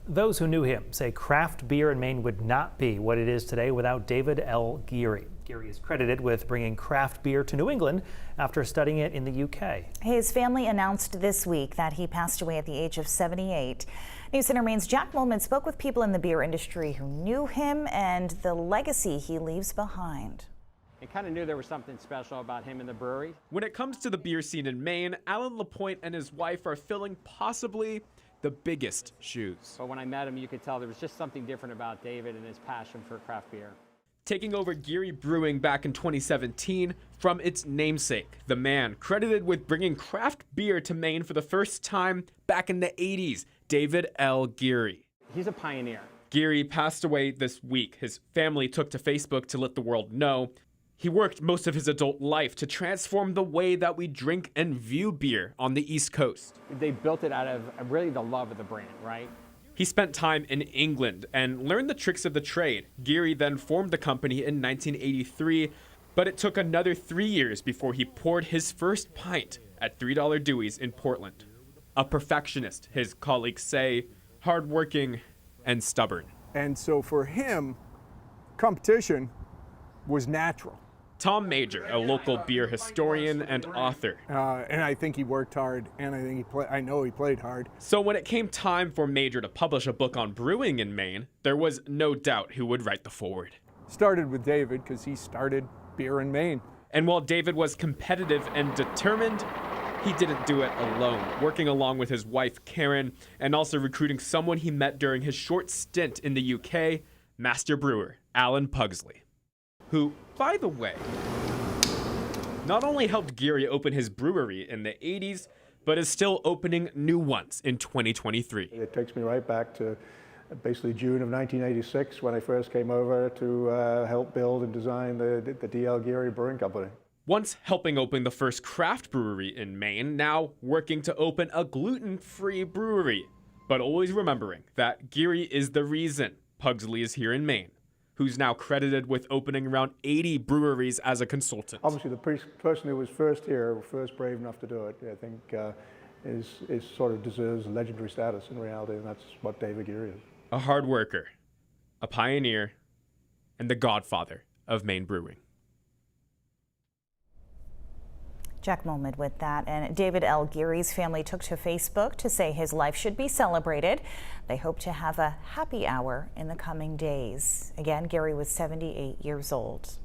Those who knew him say craft beer in Maine would not be what it is today without David L. Geary. Geary is credited with bringing craft beer to New England after studying it in the UK. His family announced this week that he passed away at the age of 78. News Center Maine's Jack Molman spoke with people in the beer industry who knew him and the legacy he leaves behind. I kind of knew there was something special about him in the brewery. When it comes to the beer scene in Maine, Alan LaPointe and his wife are filling possibly the biggest shoes. But when I met him, you could tell there was just something different about David and his passion for craft beer. Taking over Geary Brewing back in 2017 from its namesake, the man credited with bringing craft beer to Maine for the first time back in the 80s, David L. Geary. He's a pioneer. Geary passed away this week. His family took to Facebook to let the world know. He worked most of his adult life to transform the way that we drink and view beer on the East Coast. They built it out of really the love of the brand, right? He spent time in England and learned the tricks of the trade. Geary then formed the company in 1983, but it took another 3 years before he poured his first pint at $3 Dewey's in Portland. A perfectionist, his colleagues say, hardworking and stubborn. And so for him, competition was natural. Tom Major, a local beer historian and author. And I think he worked hard, and I know he played hard. So when it came time for Major to publish a book on brewing in Maine, there was no doubt who would write the foreword. Started with David because he started beer in Maine. And while David was competitive and determined, he didn't do it alone, working along with his wife Karen and also recruiting someone he met during his short stint in the UK, master brewer Alan Pugsley, who, by the way, not only helped Geary open his brewery in the 80s, but is still opening new ones in 2023. It takes me right back to basically June of 1986 when I first came over to help build and design the D.L. Geary Brewing Company. Once helping open the first craft brewery in Maine, now working to open a gluten-free brewery. But always remembering that Geary is the reason Pugsley is here in Maine, who's now credited with opening around 80 breweries as a consultant. Obviously, the person who was first here, first brave enough to do it, I think is sort of deserves legendary status in reality, and that's what David Geary is. A hard worker, a pioneer, and the godfather of Maine brewing. Jack Molman with that. And David L. Geary's family took to Facebook to say his life should be celebrated. They hope to have a happy hour in the coming days. Again, Geary was 78 years old.